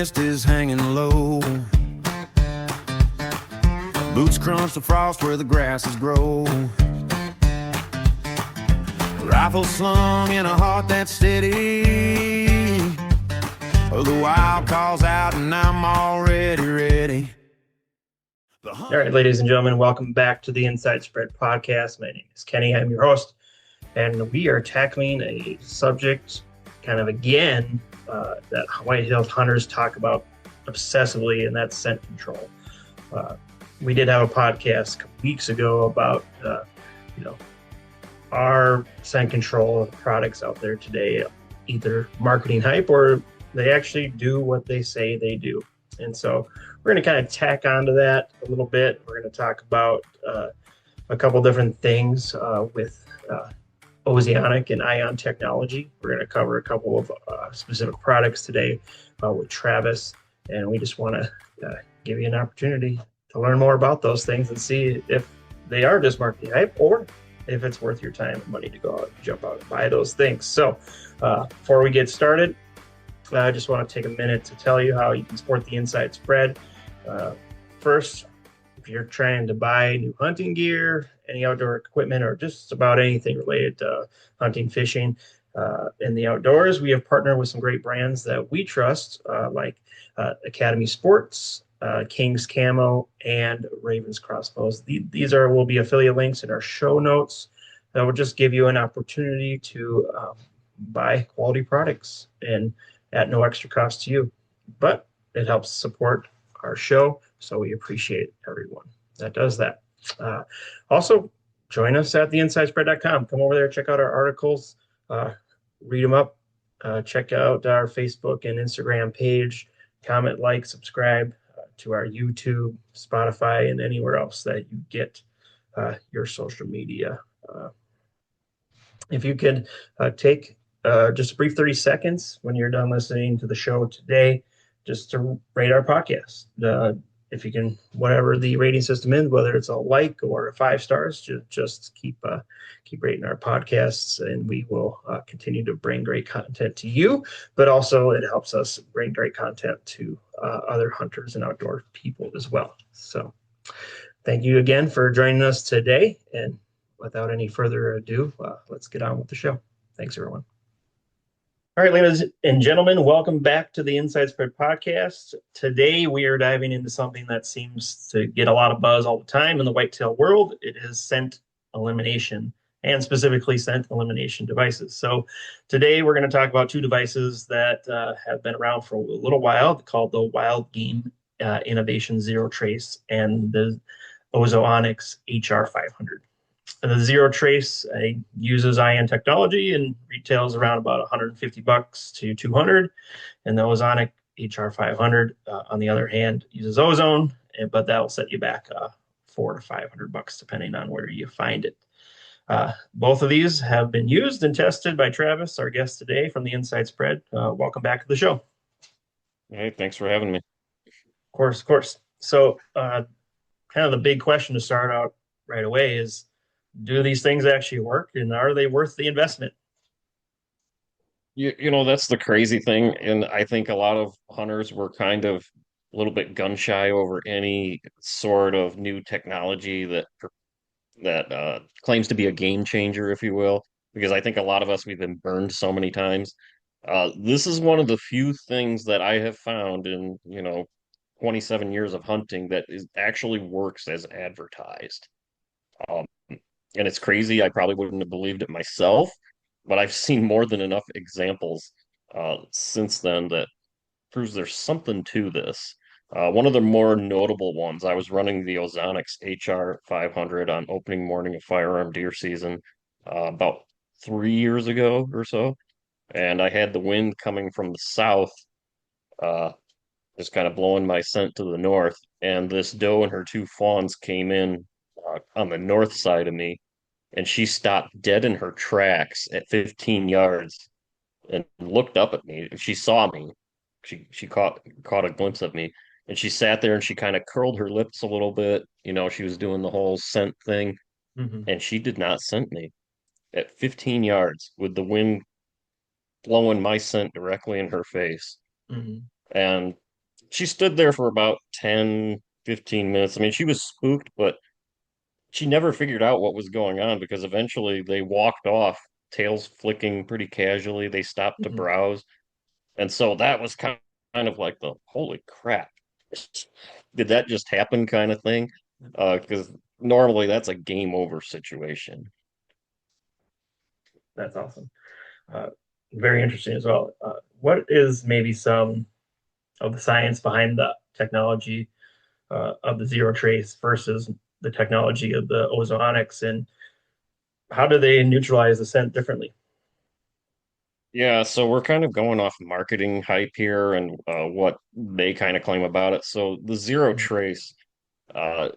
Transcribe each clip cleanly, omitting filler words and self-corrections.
mist is hanging low. Boots crunch the frost where the grasses grow. Rifle slung in a heart that's steady. The wild calls out and I'm already ready. All right, ladies and gentlemen, welcome back to the Inside Spread podcast. My name is Kenny. I'm your host, and we are tackling a subject kind of again that whitetail hunters talk about obsessively, and that's scent control. We did have a podcast a couple weeks ago about our scent control products out there today, either marketing hype or they actually do what they say they do. And so we're going to kind of tack onto that a little bit. We're going to talk about a couple different things with ozonic and ion technology. We're going to cover a couple of specific products today with Travis, and we just want to give you an opportunity to learn more about those things and see if they are just marketing hype or if it's worth your time and money to go out and jump out and buy those things. So before we get started, I just want to take a minute to tell you how you can support the Inside Spread. First, if you're trying to buy new hunting gear, any outdoor equipment, or just about anything related to hunting, fishing, in the outdoors, we have partnered with some great brands that we trust, like Academy Sports, King's Camo, and Ravens Crossbows. These will be affiliate links in our show notes that will just give you an opportunity to buy quality products and at no extra cost to you, but it helps support our show. So we appreciate everyone that does that. Also, join us at theinsidespread.com. Come over there, check out our articles, read them up, check out our Facebook and Instagram page, comment, like, subscribe to our YouTube, Spotify, and anywhere else that you get your social media. If you could take just a brief 30 seconds when you're done listening to the show today, just to rate our podcast. If you can, whatever the rating system is, whether it's a like or 5 stars, just keep rating our podcasts, and we will continue to bring great content to you. But also, it helps us bring great content to other hunters and outdoor people as well. So, thank you again for joining us today. And without any further ado, let's get on with the show. Thanks, everyone. All right, ladies and gentlemen, welcome back to the Inside Spread podcast. Today, we are diving into something that seems to get a lot of buzz all the time in the whitetail world. It is scent elimination, and specifically scent elimination devices. So today, we're going to talk about 2 devices that have been around for a little while, called the Wildgame Innovations Zerotrace and the Ozonics HR500. The Zerotrace uses ion technology and retails around about $150 to $200, and the Ozonic HR500, on the other hand, uses ozone, but that'll set you back $400 to $500 depending on where you find it. Both of these have been used and tested by Travis, our guest today from the Inside Spread. Welcome back to the show. Hey, thanks for having me. Of course, of course. So, kind of the big question to start out right away is, do these things actually work, and are they worth the investment? You know, that's the crazy thing. And I think a lot of hunters were kind of a little bit gun shy over any sort of new technology that claims to be a game changer, if you will, because I think a lot of us, we've been burned so many times. This is one of the few things that I have found in, 27 years of hunting that actually works as advertised. Um, and it's crazy. I probably wouldn't have believed it myself, but I've seen more than enough examples since then that proves there's something to this. One of the more notable ones, I was running the Ozonics HR500 on opening morning of firearm deer season about 3 years ago or so, and I had the wind coming from the south, uh, just kind of blowing my scent to the north, and this doe and her 2 fawns came in on the north side of me, and she stopped dead in her tracks at 15 yards and looked up at me. She saw me. She caught a glimpse of me, and she sat there and she kind of curled her lips a little bit. She was doing the whole scent thing, Mm-hmm. and she did not scent me at 15 yards with the wind blowing my scent directly in her face. Mm-hmm. And she stood there for about 10, 15 minutes. I mean, she was spooked, but she never figured out what was going on because eventually they walked off, tails flicking pretty casually. They stopped to Mhm. browse. And so that was kind of like the holy crap. Did that just happen kind of thing? Because normally that's a game over situation. That's awesome. Uh, Very interesting as well. What is maybe some of the science behind the technology of the zero trace versus the technology of the ozonics, and how do they neutralize the scent differently? Yeah, so we're kind of going off marketing hype here and what they kind of claim about it. So the zero Mhm. trace, uh,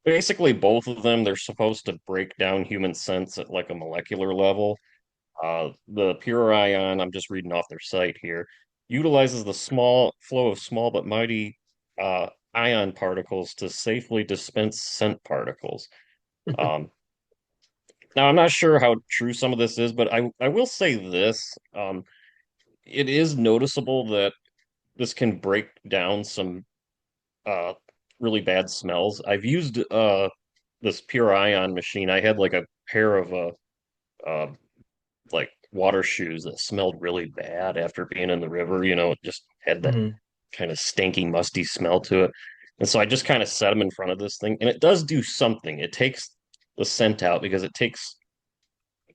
basically both of them, they're supposed to break down human sense at like a molecular level. The pure ion, I'm just reading off their site here, utilizes the small flow of small but mighty ion particles to safely dispense scent particles. Um, Now, I'm not sure how true some of this is, but I will say this. It is noticeable that this can break down some uh, really bad smells. I've used this pure ion machine. I had like a pair of uh, like water shoes that smelled really bad after being in the river. You know, it just had that Mhm. kind of stinky, musty smell to it. And so I just kind of set them in front of this thing, and it does do something. It takes the scent out because it takes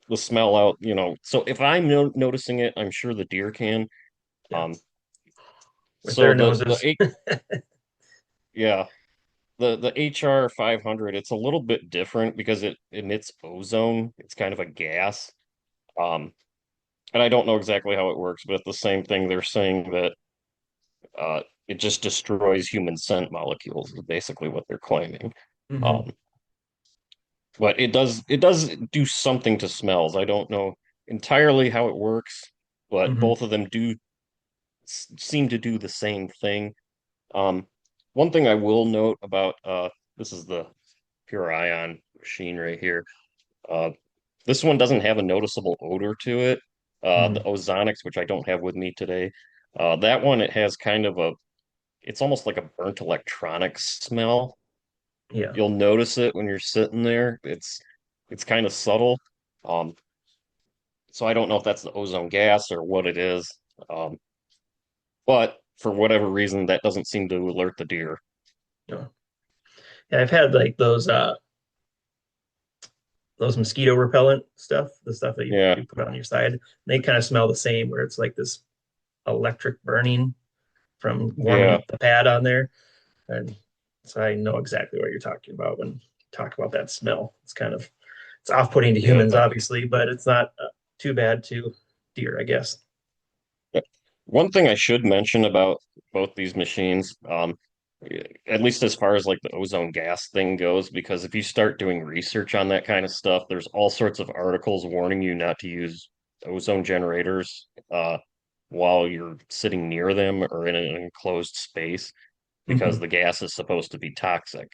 the smell out, you know. So if I'm noticing it, I'm sure the deer can. Yeah, Um, with so their the noses. eight, yeah, the HR 500, it's a little bit different because it emits ozone. It's kind of a gas. Um, and I don't know exactly how it works, but it's the same thing. They're saying that it just destroys human scent molecules, is basically what they're claiming. Hmm. Um, but it does do something to smells. I don't know entirely how it works, but Hmm. both of them do seem to do the same thing. Um, One thing I will note about this is the pure ion machine right here. Uh, this one doesn't have a noticeable odor to it. The Hmm. Ozonics, which I don't have with me today, that one it has kind of it's almost like a burnt electronics smell. Yeah. You'll notice it when you're sitting there. It's kind of subtle. Um, so I don't know if that's the ozone gas or what it is. Um, but for whatever reason, that doesn't seem to alert the deer. Yeah. Yeah, I've had like those mosquito repellent stuff, the stuff that Yeah, you put on your side. They kind of smell the same, where it's like this electric burning from warming yeah, up the pad on there. And so I know exactly what you're talking about when you talk about that smell. It's off-putting to yeah. humans, obviously, but it's not too bad to deer, I guess. One thing I should mention about both these machines, at least as far as like the ozone gas thing goes, because if you start doing research on that kind of stuff, there's all sorts of articles warning you not to use ozone generators while you're sitting near them or in an enclosed space because Hmm. the gas is supposed to be toxic.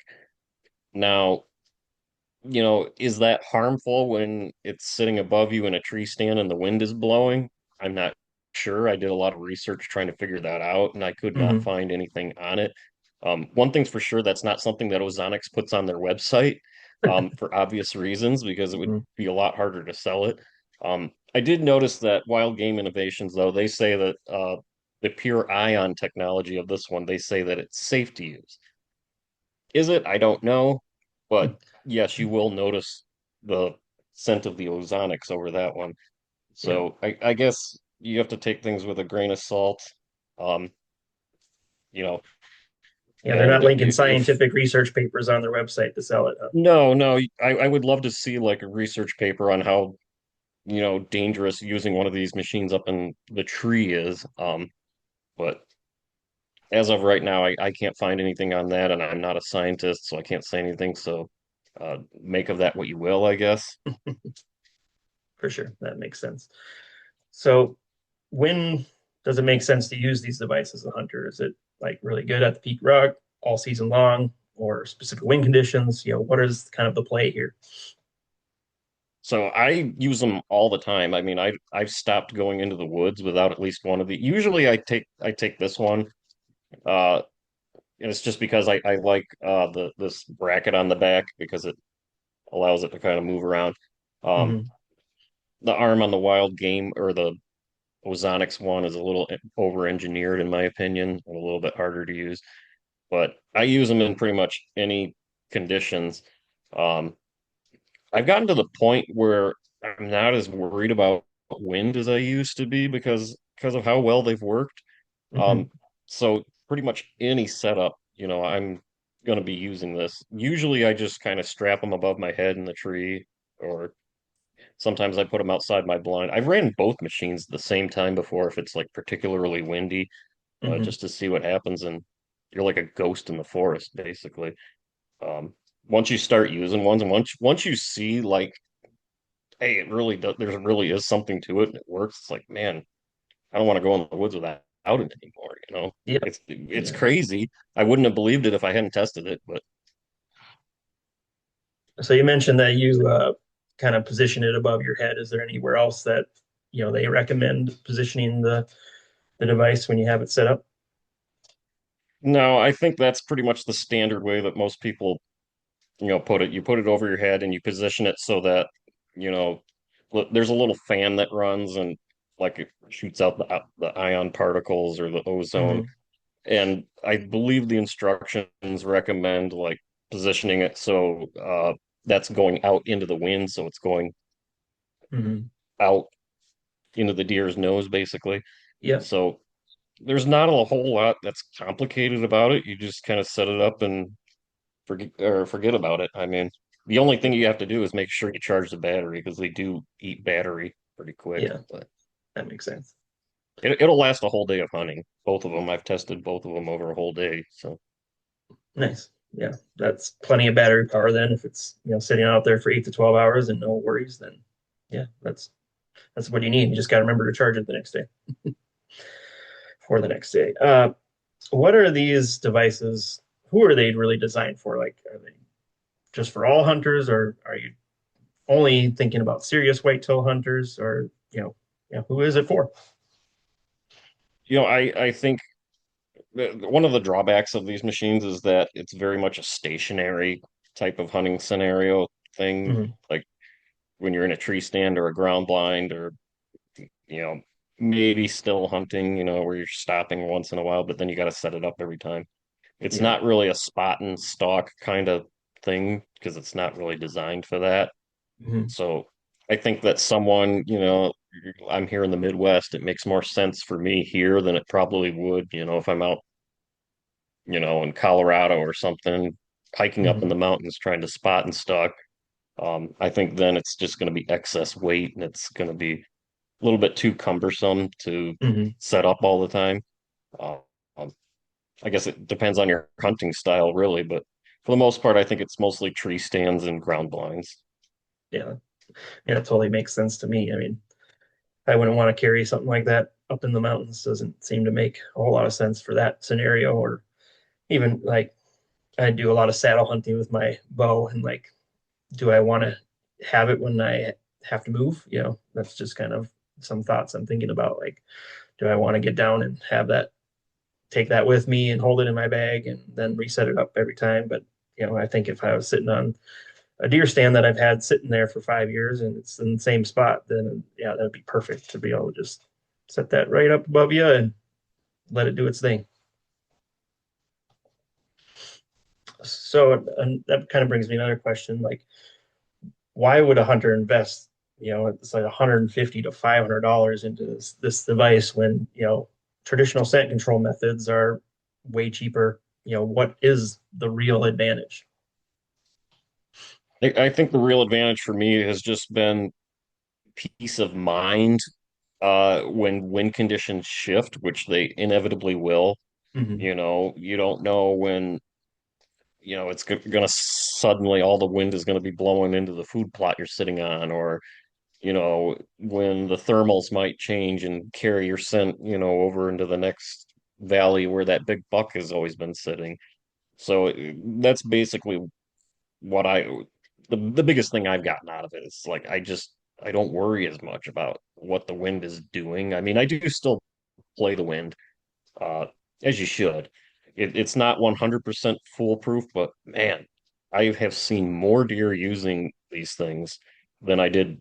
Now, is that harmful when it's sitting above you in a tree stand and the wind is blowing? I'm not sure. I did a lot of research trying to figure that out, and I could not Hmm. find anything on it. One thing's for sure, that's not something that Ozonics puts on their website, for obvious reasons, because it would Hmm. be a lot harder to sell it. I did notice that Wildgame Innovations, though, they say that the pure ion technology of this one, they say that it's safe to use. Is it? I don't know. But yes, you will notice the scent of the ozonics over that one. Yeah. So I guess you have to take things with a grain of salt. Um, you know, Yeah, they're not and linking if scientific research papers on their website to sell it. no, no, I would love to see like a research paper on how, dangerous using one of these machines up in the tree is. But as of right now, I can't find anything on that, and I'm not a scientist, so I can't say anything. So make of that what you will, I guess. For sure. That makes sense. So when does it make sense to use these devices as a hunter? Is it like really good at the peak rut all season long or specific wind conditions? What is kind of the play here? So I use them all the time. I mean, I've stopped going into the woods without at least one of the. Usually, I take this one. Uh, and it's just because I like the this bracket on the back because it allows it to kind of move around. Um, Hmm. the arm on the wild game or the Ozonics one is a little over engineered in my opinion, and a little bit harder to use. But I use them in pretty much any conditions. Um, I've gotten to the point where I'm not as worried about wind as I used to be because of how well they've worked. Hmm. Um, so pretty much any setup, I'm going to be using this. Usually I just kind of strap them above my head in the tree, or sometimes I put them outside my blind. I've ran both machines at the same time before if it's like particularly windy, Hmm. just to see what happens. And you're like a ghost in the forest, basically. Um, once you start using ones, and once you see like, hey, it really does, there really is something to it, and it works. It's like, man, I don't want to go in the woods without it anymore. Yeah. It's Yeah. crazy. I wouldn't have believed it if I hadn't tested it, but So you mentioned that you kind of position it above your head. Is there anywhere else that they recommend positioning the device when you have it set up? no, I think that's pretty much the standard way that most people, put it. You put it over your head and you position it so that, you know, there's a little fan that runs and like it shoots out the ion particles or the ozone. Hmm. And I believe the instructions recommend like positioning it so that's going out into the wind, so it's going Hmm. out into the deer's nose, basically. Yeah. So there's not a whole lot that's complicated about it. You just kind of set it up and forget about it. I mean, the only thing you have to do is make sure you charge the battery because they do eat battery pretty quick. Yeah. But That makes sense. it'll last a whole day of hunting. Both of them, I've tested both of them over a whole day. So Nice. Yeah. That's plenty of battery power then. If it's, sitting out there for 8 to 12 hours and no worries, then yeah, that's what you need. You just got to remember to charge it the next day for the next day. What are these devices? Who are they really designed for? Like, are they just for all hunters, or are you only thinking about serious whitetail hunters, or who is it for? I think one of the drawbacks of these machines is that it's very much a stationary type of hunting scenario thing. Hmm. Like when you're in a tree stand or a ground blind or you know, maybe still hunting, where you're stopping once in a while, but then you got to set it up every time. It's Yeah. not really a spot and stalk kind of thing because it's not really designed for that. Hmm. So I think that someone, I'm here in the Midwest, it makes more sense for me here than it probably would, if I'm out, in Colorado or something, hiking up in Hmm. the mountains trying to spot and stalk. I think then it's just going to be excess weight and it's going to be a little bit too cumbersome to Hmm. set up all the time. Um, I guess it depends on your hunting style, really, but for the most part, I think it's mostly tree stands and ground blinds. Yeah. Yeah, it totally makes sense to me. I mean, I wouldn't want to carry something like that up in the mountains. Doesn't seem to make a whole lot of sense for that scenario. Or even like I do a lot of saddle hunting with my bow, and like, do I want to have it when I have to move? That's just kind of some thoughts I'm thinking about. Like, do I want to get down and have that, take that with me and hold it in my bag and then reset it up every time? But I think if I was sitting on a deer stand that I've had sitting there for 5 years and it's in the same spot, then yeah, that'd be perfect to be able to just set that right up above you and let it do its thing. So, and that kind of brings me another question: like, why would a hunter invest, it's like 150 to $500 into this device when traditional scent control methods are way cheaper? What is the real advantage? I think the real advantage for me has just been peace of mind when wind conditions shift, which they inevitably will. Hmm. You don't know when, it's going to suddenly all the wind is going to be blowing into the food plot you're sitting on, or when the thermals might change and carry your scent, over into the next valley where that big buck has always been sitting. So that's basically what the biggest thing I've gotten out of it is like I don't worry as much about what the wind is doing. I mean, I do still play the wind, uh, as you should. It's not 100% foolproof, but man, I have seen more deer using these things than I did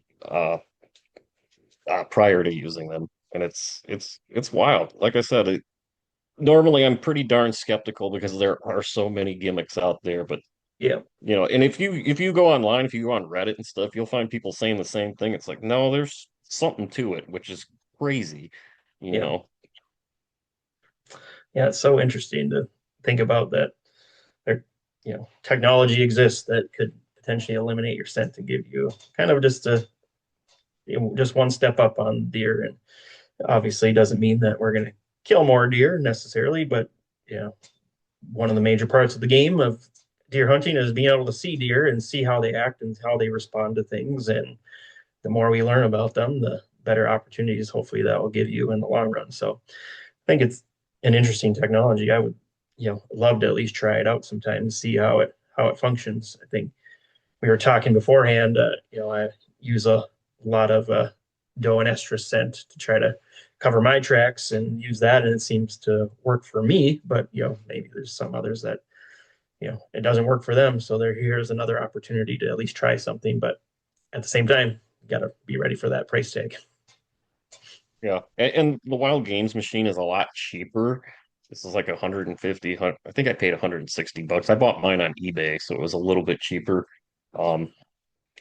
prior to using them, and it's wild. Like I said, normally I'm pretty darn skeptical because there are so many gimmicks out there, but Yeah, and if you go online, if you go on Reddit and stuff, you'll find people saying the same thing. It's like, no, there's something to it, which is crazy, you yeah, know. yeah. It's so interesting to think about that. There, technology exists that could potentially eliminate your scent and give you kind of just one step up on deer. And obviously, doesn't mean that we're going to kill more deer necessarily, but one of the major parts of the game of deer hunting is being able to see deer and see how they act and how they respond to things. And the more we learn about them, the better opportunities hopefully that will give you in the long run. So I think it's an interesting technology. I would, love to at least try it out sometime and see how it functions. I think we were talking beforehand. I use a lot of doe and estrus scent to try to cover my tracks and use that, and it seems to work for me. But maybe there's some others that it doesn't work for them. So here's another opportunity to at least try something. But at the same time, you got to be ready for that price tag. Yeah, and the Wild Games machine is a lot cheaper. This is like 150. I think I paid $160. I bought mine on eBay, so it was a little bit cheaper. Um,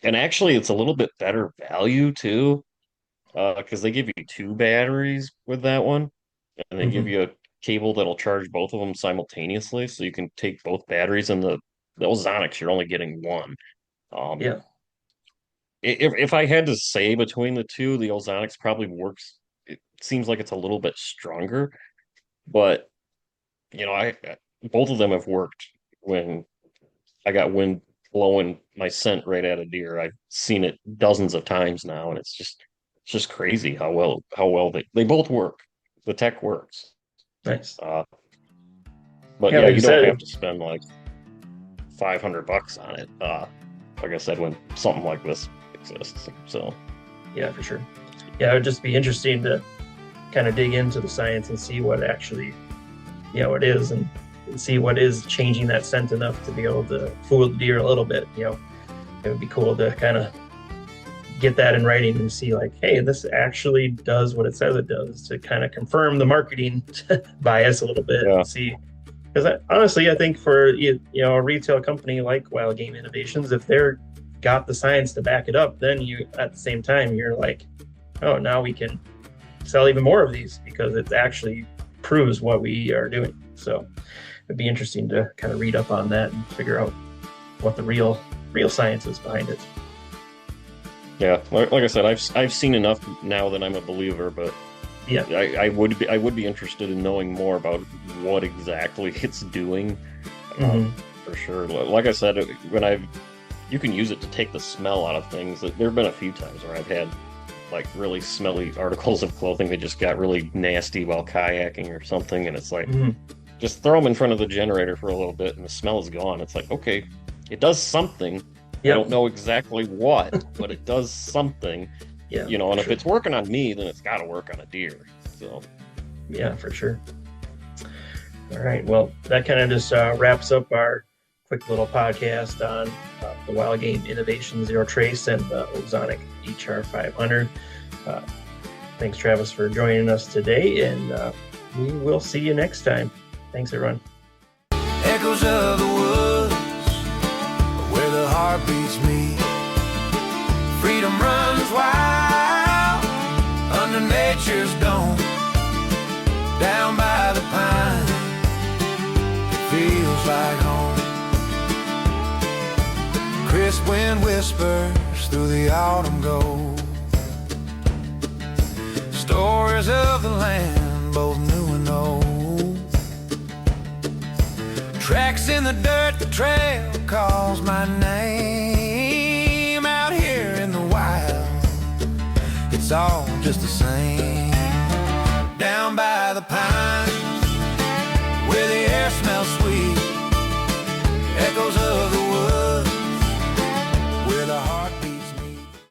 and actually, it's a little bit better value too, because they give you two batteries with that one, and they give Mm-hmm. you a cable that'll charge both of them simultaneously, so you can take both batteries. And the Ozonics, you're only getting one. Um, Yeah. if I had to say between the two, the Ozonics probably works. It seems like it's a little bit stronger, but I both of them have worked when I got wind blowing my scent right at a deer. I've seen it dozens of times now, and it's just crazy how well they both work. The tech works. Nice. Uh, but Yeah, yeah, like you you don't have said. to spend like $500 on it. Like I said, when something like this exists. So Yeah, for sure. Yeah, it would just be interesting to kind of dig into the science and see what actually, it is, and see what is changing that scent enough to be able to fool the deer a little bit. It would be cool to kind of get that in writing and see like, hey, this actually does what it says it does, to kind of confirm the marketing bias a little bit yeah, and see. Because honestly, I think for a retail company like Wildgame Innovations, if they're got the science to back it up, then you at the same time you're like, oh, now we can sell even more of these because it actually proves what we are doing. So it'd be interesting to kind of read up on that and figure out what the real science is behind it. yeah. Like I said, I've seen enough now that I'm a believer, but Yeah. I would be interested in knowing more about what exactly it's doing, Hmm. for sure. Like I said, you can use it to take the smell out of things. There have been a few times where I've had like really smelly articles of clothing that just got really nasty while kayaking or something, and it's like Hmm. just throw them in front of the generator for a little bit, and the smell is gone. It's like, okay, it does something. I Yep. don't know exactly what, but it does something. Yeah. And if Sure. it's working on me, then it's got to work on a deer. So, Yeah, for sure. All right. Well, that kind of just wraps up our quick little podcast on the Wildgame Innovations Zerotrace and the Ozonic HR500. Uh, thanks, Travis, for joining us today, and we will see you next time. Thanks, everyone. Echoes of the woods, where the heartbeats meet. Freedom runs wild under nature's dome. Down by the pine, it feels like home. Crisp wind whispers through the autumn gold. Stories of the land, both new and old. Tracks in the dirt, the trail calls my name. Out here in the wild, it's all just the same.